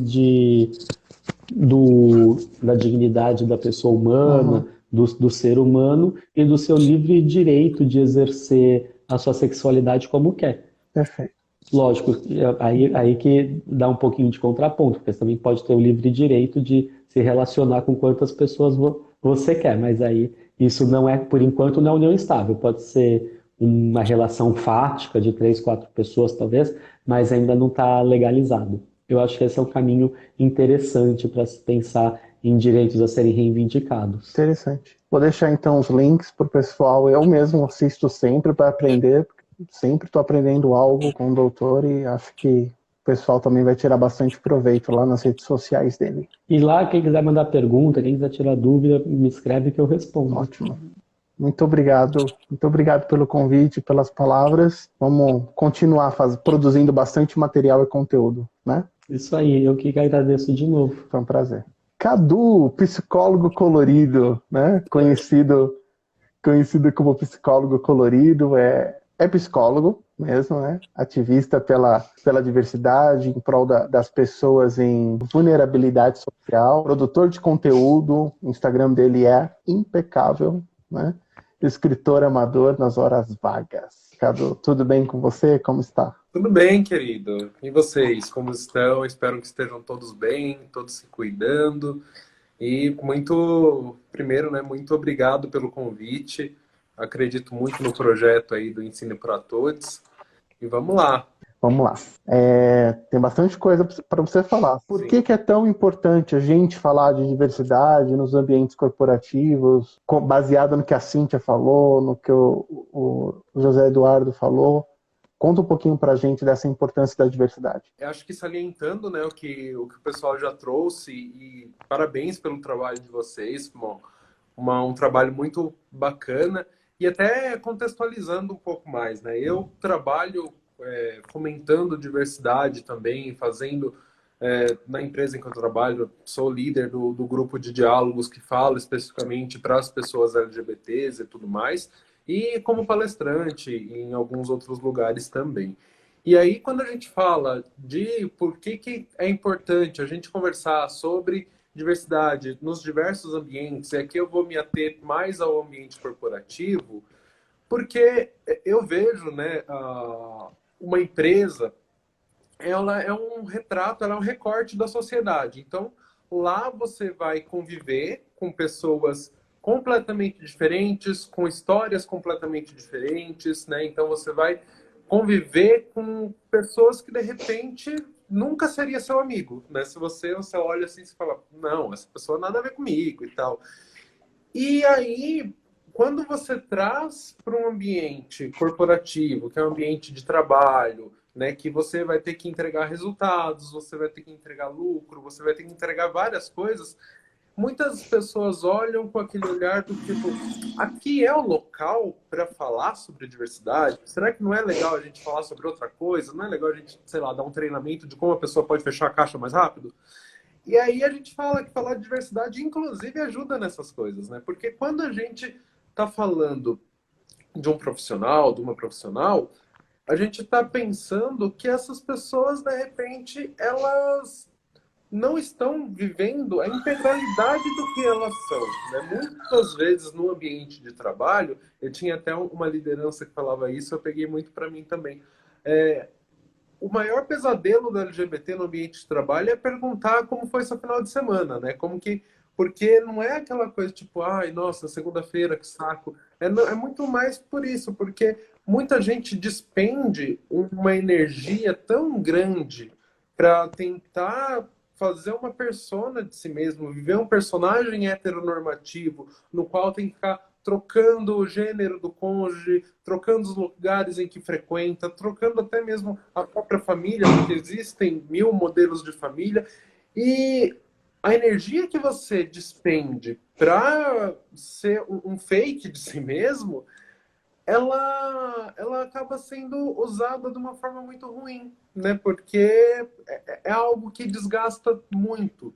da dignidade da pessoa humana, do ser humano e do seu livre direito de exercer a sua sexualidade como quer. Perfeito. Lógico, aí que dá um pouquinho de contraponto, porque você também pode ter o livre direito de se relacionar com quantas pessoas você quer, mas aí isso não é, por enquanto, não é união estável. Pode ser uma relação fática de 3, 4 pessoas, talvez, mas ainda não está legalizado. Eu acho que esse é um caminho interessante para se pensar em direitos a serem reivindicados. Interessante. Vou deixar então os links para o pessoal. Eu mesmo assisto sempre para aprender, porque sempre estou aprendendo algo com o doutor e acho que o pessoal também vai tirar bastante proveito lá nas redes sociais dele. E lá, quem quiser mandar pergunta, quem quiser tirar dúvida, me escreve que eu respondo. Ótimo. Muito obrigado pelo convite, pelas palavras. Vamos continuar produzindo bastante material e conteúdo, né? Isso aí, eu que agradeço de novo. Foi um prazer. Cadu, psicólogo colorido, né? Conhecido como psicólogo colorido, é psicólogo mesmo, né? Ativista pela diversidade, em prol das pessoas em vulnerabilidade social, produtor de conteúdo, o Instagram dele é impecável, né? Escritor amador nas horas vagas. Cadu, tudo bem com você? Como está? Tudo bem, querido. E vocês, como estão? Espero que estejam todos bem, todos se cuidando. E primeiro, né, muito obrigado pelo convite. Acredito muito no projeto aí do Ensino para Todos. E vamos lá. Vamos lá. Tem bastante coisa para você falar. Por que é tão importante a gente falar de diversidade nos ambientes corporativos, baseado no que a Cíntia falou, no que o José Eduardo falou? Conta um pouquinho para a gente dessa importância da diversidade. Eu acho que salientando, né, o que o pessoal já trouxe, e parabéns pelo trabalho de vocês, um trabalho muito bacana, e até contextualizando um pouco mais, né? Eu trabalho fomentando diversidade também, fazendo na empresa em que eu trabalho, sou líder do grupo de diálogos que fala especificamente para as pessoas LGBTs e tudo mais, e como palestrante em alguns outros lugares também. E aí, quando a gente fala de por que é importante a gente conversar sobre diversidade nos diversos ambientes, e aqui eu vou me ater mais ao ambiente corporativo, porque eu vejo, né, uma empresa, ela é um retrato, ela é um recorte da sociedade. Então, lá você vai conviver com pessoas completamente diferentes, com histórias completamente diferentes, né? Então, você vai conviver com pessoas que, de repente, nunca seria seu amigo, né? Se você olha assim e fala, não, essa pessoa nada a ver comigo e tal. E aí, quando você traz para um ambiente corporativo, que é um ambiente de trabalho, né, que você vai ter que entregar resultados, você vai ter que entregar lucro, você vai ter que entregar várias coisas, muitas pessoas olham com aquele olhar do tipo, aqui é o local para falar sobre diversidade? Será que não é legal a gente falar sobre outra coisa? Não é legal a gente, sei lá, dar um treinamento de como a pessoa pode fechar a caixa mais rápido? E aí a gente fala que falar de diversidade, inclusive, ajuda nessas coisas, né? Porque quando a gente está falando de um profissional, de uma profissional, a gente está pensando que essas pessoas, de repente, elas não estão vivendo a integralidade do que elas são, né? Muitas vezes no ambiente de trabalho, eu tinha até uma liderança que falava isso, eu peguei muito para mim também. O maior pesadelo do LGBT no ambiente de trabalho é perguntar como foi seu final de semana, né? Como que... Porque não é aquela coisa tipo, ai, nossa, segunda-feira, que saco. É muito mais por isso, porque muita gente despende uma energia tão grande para tentar fazer uma persona de si mesmo, viver um personagem heteronormativo, no qual tem que ficar trocando o gênero do cônjuge, trocando os lugares em que frequenta, trocando até mesmo a própria família, porque existem 1000 modelos de família. E a energia que você despende para ser um fake de si mesmo, ela acaba sendo usada de uma forma muito ruim, né? Porque é algo que desgasta muito.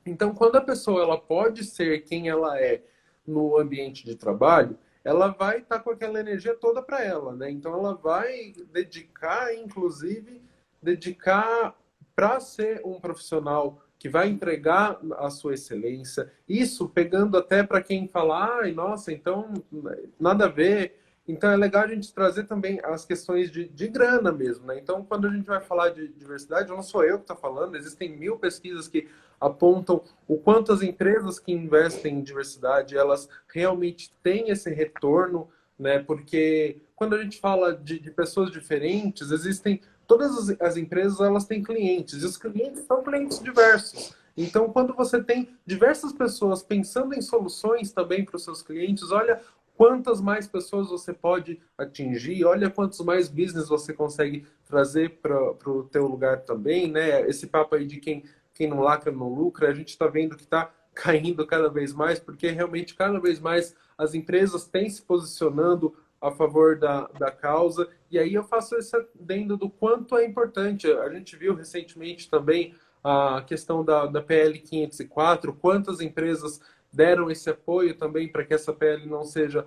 Então, quando a pessoa ela pode ser quem ela é no ambiente de trabalho, ela vai estar com aquela energia toda para ela, né? Então, ela vai dedicar, inclusive, dedicar para ser um profissional que vai entregar a sua excelência. Isso pegando até para quem fala, ai, nossa, então nada a ver. Então é legal a gente trazer também as questões de grana mesmo, né? Então, quando a gente vai falar de diversidade, não sou eu que estou falando, existem 1000 pesquisas que apontam o quanto as empresas que investem em diversidade, elas realmente têm esse retorno, né? Porque quando a gente fala de pessoas diferentes, existem... Todas as empresas, elas têm clientes, e os clientes são clientes diversos. Então, quando você tem diversas pessoas pensando em soluções também para os seus clientes, olha quantas mais pessoas você pode atingir, olha quantos mais business você consegue trazer para o teu lugar também, né? Esse papo aí de quem não lacra não lucra, a gente está vendo que está caindo cada vez mais, porque realmente cada vez mais as empresas têm se posicionando a favor da causa, e aí eu faço esse adendo do quanto é importante. A gente viu recentemente também a questão da PL 504, quantas empresas deram esse apoio também para que essa PL não seja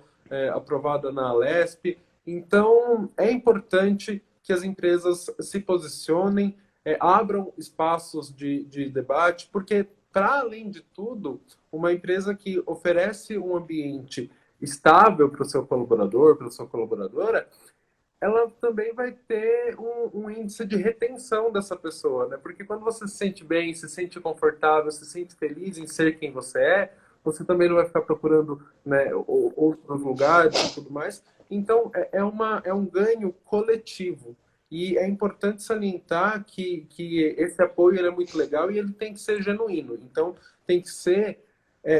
aprovada na Alesp. Então, é importante que as empresas se posicionem, abram espaços de debate, porque, para além de tudo, uma empresa que oferece um ambiente estável para o seu colaborador, para a sua colaboradora, ela também vai ter um índice de retenção dessa pessoa, né? Porque quando você se sente bem, se sente confortável, se sente feliz em ser quem você é, você também não vai ficar procurando, né, outros lugares e tudo mais. Então, é um ganho coletivo. E é importante salientar que esse apoio ele é muito legal e ele tem que ser genuíno. Então, tem que ser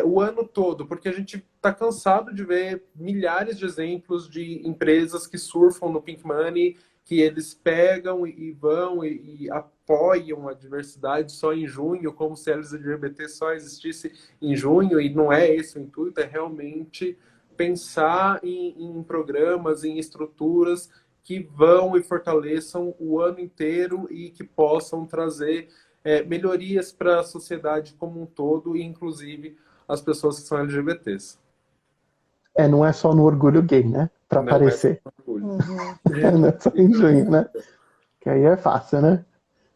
o ano todo, porque a gente está cansado de ver milhares de exemplos de empresas que surfam no Pink Money, que eles pegam e vão e apoiam a diversidade só em junho, como se a LGBT só existisse em junho, e não é esse o intuito, é realmente pensar em programas, em estruturas que vão e fortaleçam o ano inteiro e que possam trazer melhorias para a sociedade como um todo, e inclusive as pessoas que são LGBTs. Não é só no orgulho gay, né? Para aparecer. Uhum. Não é só em junho, né? Que aí é fácil, né?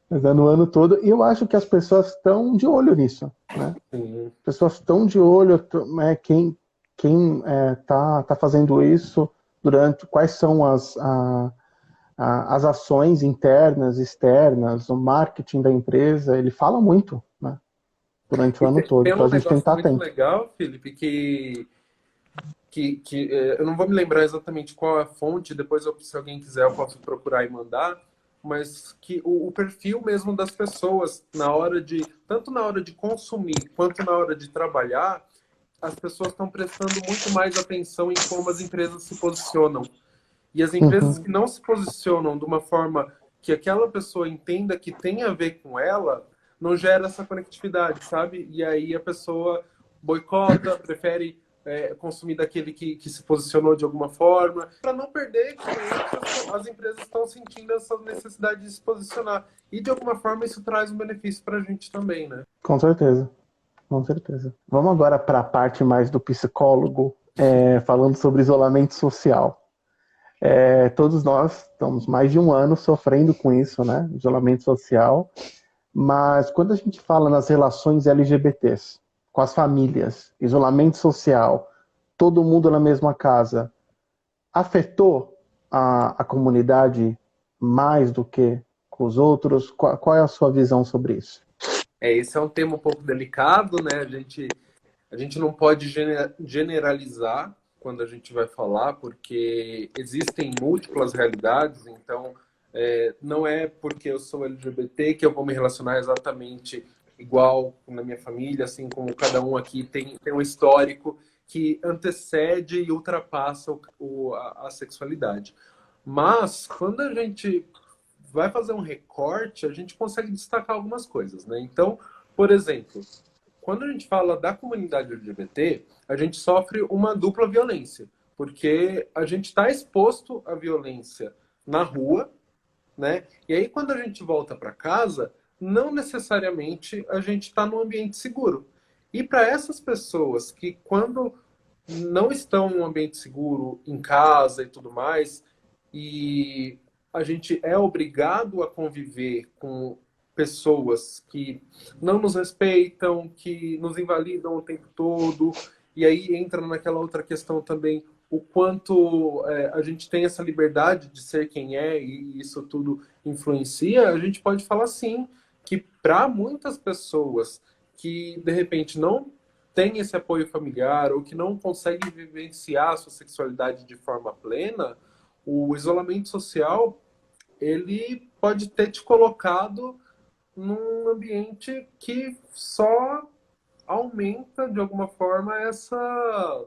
Mas é no ano todo. E eu acho que as pessoas estão de olho nisso, né? Sim. As pessoas estão de olho, quem tá fazendo isso durante... Quais são as ações internas, externas, o marketing da empresa, ele fala muito, né? Durante o ano todo. Tem Então um a gente tem que negócio estar muito atento. legal, Felipe, que eu não vou me lembrar exatamente qual é a fonte, depois se alguém quiser eu posso procurar e mandar, mas que o perfil mesmo das pessoas, tanto na hora de consumir quanto na hora de trabalhar, as pessoas estão prestando muito mais atenção em como as empresas se posicionam. E as empresas que não se posicionam de uma forma que aquela pessoa entenda que tem a ver com ela, não gera essa conectividade, sabe? E aí a pessoa boicota, prefere consumir daquele que se posicionou de alguma forma, para não perder clientes. As empresas estão sentindo essa necessidade de se posicionar. E de alguma forma isso traz um benefício para a gente também, né? Com certeza, com certeza. Vamos agora para a parte mais do psicólogo, falando sobre isolamento social. Todos nós estamos mais de um ano sofrendo com isso, né? Isolamento social. Mas quando a gente fala nas relações LGBTs, com as famílias, isolamento social, todo mundo na mesma casa, afetou a comunidade mais do que com os outros? Qual é a sua visão sobre isso? Esse é um tema um pouco delicado, né? A gente não pode generalizar quando a gente vai falar, porque existem múltiplas realidades, então não é porque eu sou LGBT que eu vou me relacionar exatamente igual na minha família, assim como cada um aqui tem um histórico que antecede e ultrapassa a sexualidade. Mas, quando a gente vai fazer um recorte, a gente consegue destacar algumas coisas, né? Então, por exemplo, quando a gente fala da comunidade LGBT, a gente sofre uma dupla violência, porque a gente está exposto à violência na rua, né? E aí, quando a gente volta para casa, não necessariamente a gente está num ambiente seguro. E para essas pessoas que, quando não estão em um ambiente seguro, em casa e tudo mais, e a gente é obrigado a conviver com pessoas que não nos respeitam, que nos invalidam o tempo todo, e aí entra naquela outra questão também, o quanto a gente tem essa liberdade de ser quem é, e isso tudo influencia, a gente pode falar sim, que para muitas pessoas que, de repente, não têm esse apoio familiar ou que não conseguem vivenciar a sua sexualidade de forma plena, o isolamento social, ele pode ter te colocado num ambiente que só aumenta, de alguma forma, essa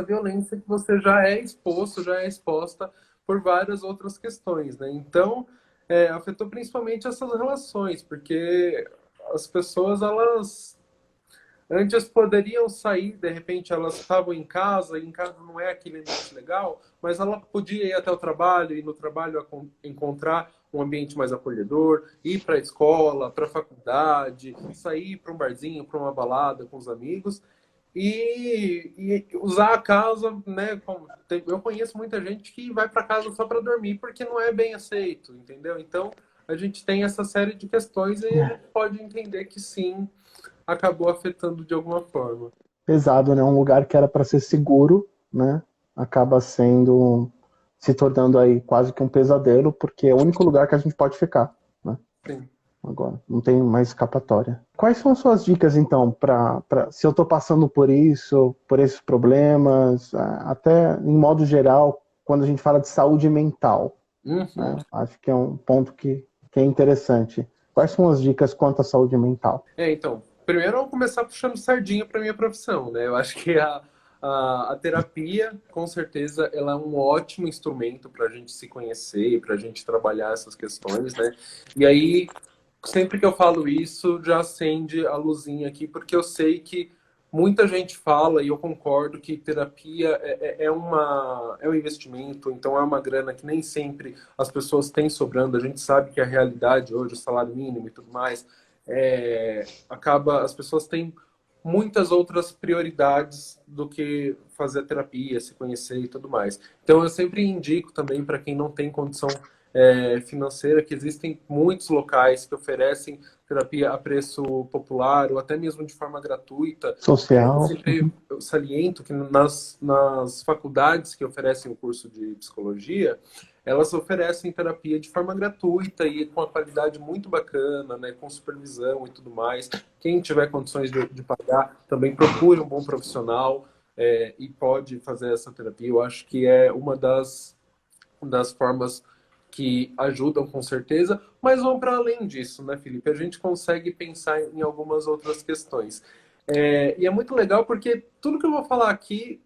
violência que você já é exposto, já é exposta por várias outras questões, né? Então, afetou principalmente essas relações, porque as pessoas, elas antes poderiam sair, de repente elas estavam em casa, e em casa não é aquele ambiente legal, mas ela podia ir até o trabalho, e no trabalho encontrar um ambiente mais acolhedor, ir para a escola, para a faculdade, sair para um barzinho, para uma balada com os amigos, e usar a casa, né? Eu conheço muita gente que vai para casa só para dormir, porque não é bem aceito, entendeu? Então, a gente tem essa série de questões e a gente pode entender que sim, acabou afetando de alguma forma. Pesado, né? Um lugar que era para ser seguro, né? Acaba se tornando aí quase que um pesadelo, porque é o único lugar que a gente pode ficar, né? Sim. Agora, não tem mais escapatória. Quais são as suas dicas, então, se eu estou passando por isso, por esses problemas, até em modo geral, quando a gente fala de saúde mental, né? Acho que é um ponto que é interessante. Quais são as dicas quanto à saúde mental? Então, primeiro eu vou começar puxando sardinha para minha profissão, né? Eu acho que a terapia, com certeza, ela é um ótimo instrumento para a gente se conhecer, para a gente trabalhar essas questões, né? E aí, sempre que eu falo isso, já acende a luzinha aqui, porque eu sei que muita gente fala, e eu concordo, que terapia é um investimento, então é uma grana que nem sempre as pessoas têm sobrando. A gente sabe que a realidade hoje, o salário mínimo e tudo mais, as pessoas têm muitas outras prioridades do que fazer a terapia, se conhecer e tudo mais. Então eu sempre indico também para quem não tem condição financeira, que existem muitos locais que oferecem terapia a preço popular ou até mesmo de forma gratuita. Social. Eu sempre saliento que nas faculdades que oferecem o curso de psicologia, elas oferecem terapia de forma gratuita e com uma qualidade muito bacana, né, com supervisão e tudo mais. Quem tiver condições de pagar, também procure um bom profissional e pode fazer essa terapia. Eu acho que é uma das formas que ajudam com certeza, mas vão para além disso, né, Felipe? A gente consegue pensar em algumas outras questões. E é muito legal porque tudo que eu vou falar aqui,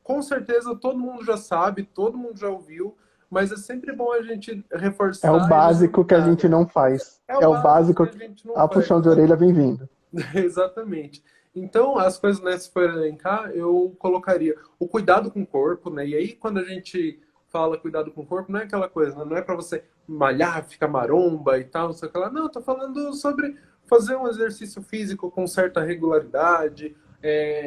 com certeza todo mundo já sabe, todo mundo já ouviu, mas é sempre bom a gente É o reforçar e básico que a lembrar. gente não faz. É É o o básico básico que a que gente não a faz. puxão de orelha vem vindo. Exatamente. Então, as coisas, né, se for elencar, eu colocaria o cuidado com o corpo, né? E aí, quando a gente fala cuidado com o corpo, não é aquela coisa, né? Não é para você malhar, ficar maromba e tal, não sei o que lá. Não, eu tô falando sobre fazer um exercício físico com certa regularidade,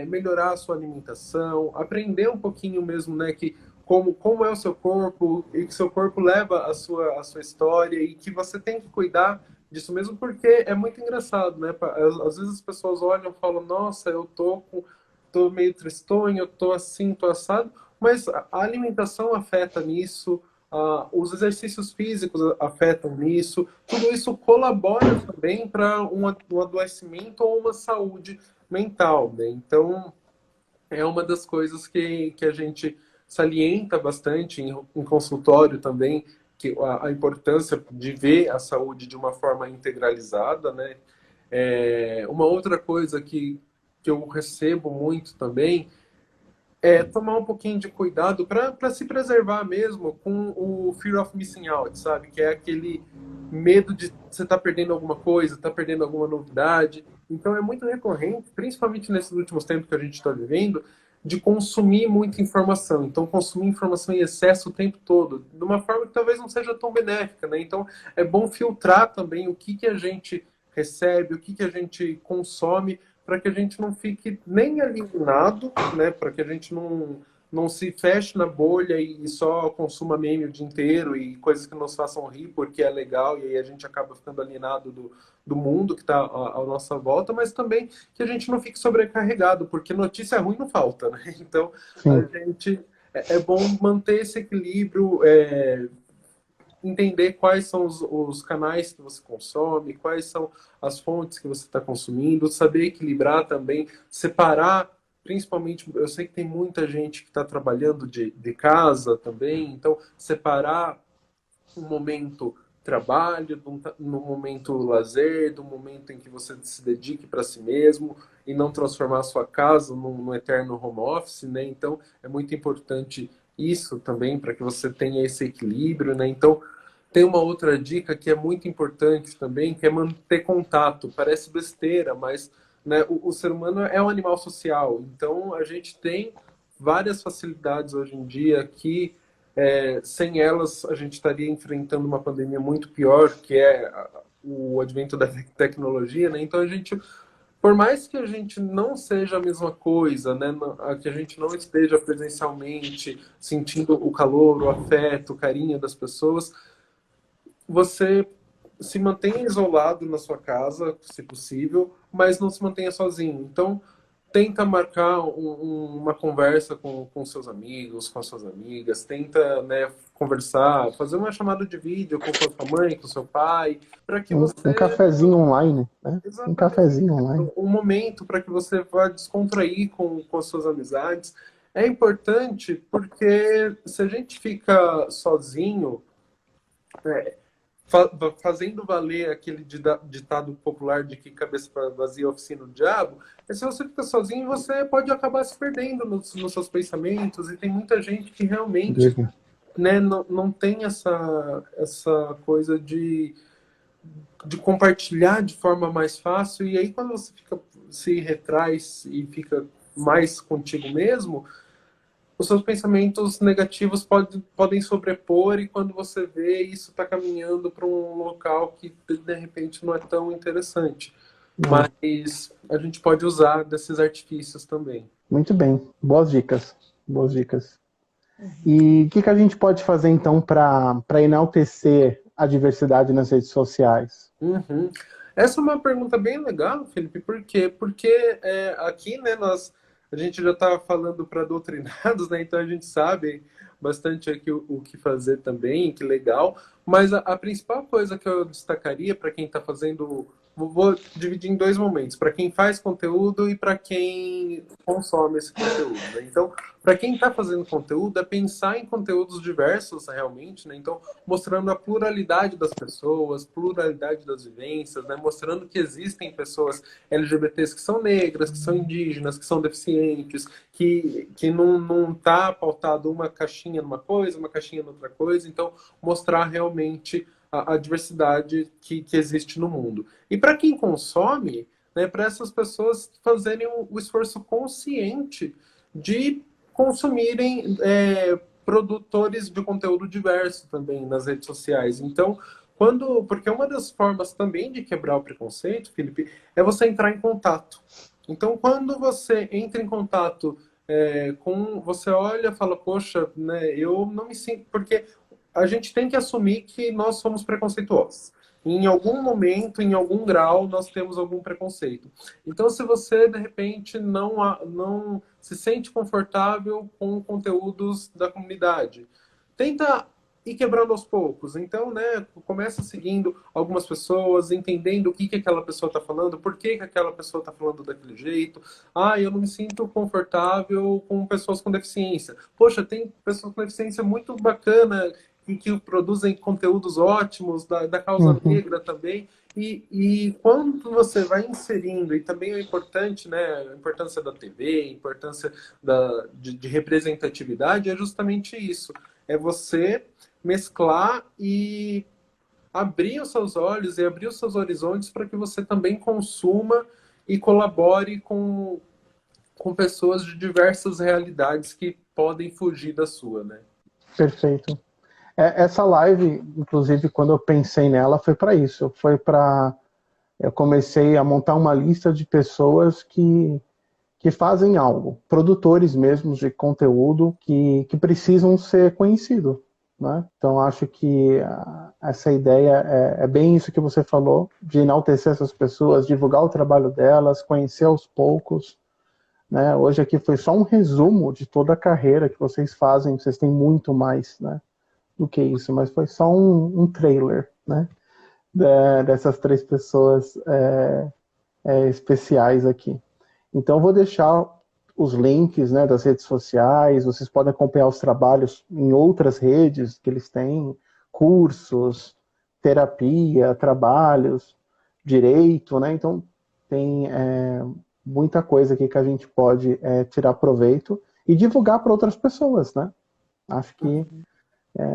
melhorar a sua alimentação, aprender um pouquinho mesmo, né, que como é o seu corpo e que seu corpo leva a sua história e que você tem que cuidar disso mesmo, porque é muito engraçado, né? Às vezes as pessoas olham e falam, nossa, tô meio tristonho, eu tô assim, tô assado, mas a alimentação afeta nisso, os exercícios físicos afetam nisso, tudo isso colabora também para um adoecimento ou uma saúde mental, né? Então, é uma das coisas que a gente salienta bastante em consultório também, que a importância de ver a saúde de uma forma integralizada, né? Uma outra coisa que eu recebo muito também é tomar um pouquinho de cuidado para se preservar mesmo com o fear of missing out, sabe? Que é aquele medo de você estar perdendo alguma coisa, estar perdendo alguma novidade. Então é muito recorrente, principalmente nesses últimos tempos que a gente está vivendo, de consumir muita informação. Então consumir informação em excesso o tempo todo, de uma forma que talvez não seja tão benéfica, né? Então é bom filtrar também o que a gente recebe, o que a gente consome, para que a gente não fique nem alienado, né? Para que a gente não se feche na bolha e só consuma meme o dia inteiro e coisas que nos façam rir porque é legal e aí a gente acaba ficando alienado do mundo que está à nossa volta, mas também que a gente não fique sobrecarregado, porque notícia ruim não falta, né? Então, a Sim. gente é bom manter esse equilíbrio, entender quais são os canais que você consome, quais são as fontes que você está consumindo, saber equilibrar também, separar, principalmente, eu sei que tem muita gente que está trabalhando de casa também, então separar um momento trabalho, no momento lazer, do momento em que você se dedique para si mesmo e não transformar a sua casa num eterno home office, né? Então é muito importante isso também para que você tenha esse equilíbrio, né? Então tem uma outra dica que é muito importante também, que é manter contato. Parece besteira, mas né, o ser humano é um animal social. Então, a gente tem várias facilidades hoje em dia que, sem elas, a gente estaria enfrentando uma pandemia muito pior, que é o advento da tecnologia, né? Então, a gente, por mais que a gente não seja a mesma coisa, né? Que a gente não esteja presencialmente sentindo o calor, o afeto, o carinho das pessoas, você se mantenha isolado na sua casa, se possível, mas não se mantenha sozinho. Então, tenta marcar uma conversa com seus amigos, com suas amigas, tenta, né, conversar, fazer uma chamada de vídeo com sua mãe, com seu pai, para que Um você... cafezinho online, né? Um Exatamente. cafezinho online. Um momento para que você vá descontrair com as suas amizades. É importante porque se a gente fica sozinho, fazendo valer aquele ditado popular de que cabeça vazia oficina do diabo, é se você fica sozinho, você pode acabar se perdendo nos seus pensamentos, e tem muita gente que realmente, Diga. né, não tem essa coisa de compartilhar de forma mais fácil, e aí quando você se retrai e fica mais contigo mesmo, os seus pensamentos negativos podem sobrepor, e quando você vê, isso está caminhando para um local que de repente não é tão interessante. Mas a gente pode usar desses artifícios também. Muito bem. Boas dicas. Boas dicas. E o que a gente pode fazer então para enaltecer a diversidade nas redes sociais? Uhum. Essa é uma pergunta bem legal, Felipe. Por quê? Porque aqui, né, a gente já está falando para doutrinados, né? Então a gente sabe bastante aqui o que fazer também, que legal. Mas a principal coisa que eu destacaria para quem está fazendo vou dividir em dois momentos, para quem faz conteúdo e para quem consome esse conteúdo, né? Então, para quem está fazendo conteúdo, é pensar em conteúdos diversos realmente, né? Então, mostrando a pluralidade das pessoas, pluralidade das vivências, né? Mostrando que existem pessoas LGBTs que são negras, que são indígenas, que são deficientes, que não tá pautado uma caixinha numa coisa, uma caixinha noutra coisa. Então, mostrar realmente a diversidade que existe no mundo. E para quem consome, né, para essas pessoas fazerem o esforço consciente de consumirem produtores de conteúdo diverso também nas redes sociais. Então, porque uma das formas também de quebrar o preconceito, Felipe, é você entrar em contato. Então, quando você entra em contato você olha e fala, poxa, né, eu não me sinto... Porque a gente tem que assumir que nós somos preconceituosos. Em algum momento, em algum grau, nós temos algum preconceito. Então, se você, de repente, não se sente confortável com conteúdos da comunidade, tenta ir quebrando aos poucos. Então, né, começa seguindo algumas pessoas, entendendo o que aquela pessoa está falando, por que aquela pessoa está falando daquele jeito. Ah, eu não me sinto confortável com pessoas com deficiência. Poxa, tem pessoas com deficiência muito bacana que produzem conteúdos ótimos da causa negra também. E quando você vai inserindo, e também é importante, né, a importância da TV, a importância de representatividade, é justamente isso. É você mesclar e abrir os seus olhos e abrir os seus horizontes para que você também consuma e colabore com pessoas de diversas realidades que podem fugir da sua, né? Perfeito. Essa live, inclusive, quando eu pensei nela, foi para isso. Eu comecei a montar uma lista de pessoas que fazem algo, produtores mesmos de conteúdo que precisam ser conhecidos, né? Então, acho que essa ideia é bem isso que você falou, de enaltecer essas pessoas, divulgar o trabalho delas, conhecer aos poucos, né? Hoje aqui foi só um resumo de toda a carreira que vocês fazem, vocês têm muito mais, né, do que isso, mas foi só um trailer, né, dessas 3 pessoas especiais aqui. Então, eu vou deixar os links, né, das redes sociais, vocês podem acompanhar os trabalhos em outras redes que eles têm, cursos, terapia, trabalhos, direito, né? Então, tem muita coisa aqui que a gente pode tirar proveito e divulgar para outras pessoas, né? Acho que,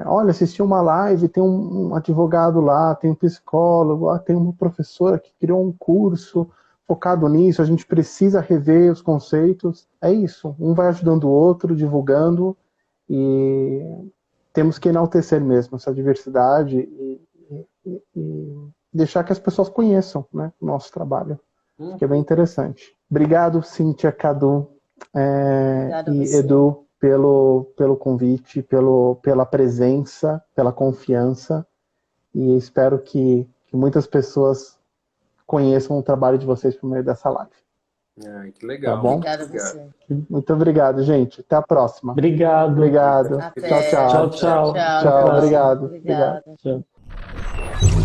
olha, assisti uma live, tem um advogado lá, tem um psicólogo, tem uma professora que criou um curso focado nisso, a gente precisa rever os conceitos. É isso, um vai ajudando o outro, divulgando, e temos que enaltecer mesmo essa diversidade e deixar que as pessoas conheçam, né, o nosso trabalho, que é bem interessante. Obrigado, Cíntia, Cadu e Edu, pelo convite, pela presença, pela confiança, e espero que muitas pessoas conheçam o trabalho de vocês por meio dessa live. Que legal. Tá bom? Obrigada a você. Muito obrigado, gente. Até a próxima. Obrigado. Obrigado. Até. Tchau, tchau. Tchau, tchau. Tchau, obrigado. Obrigada. Tchau.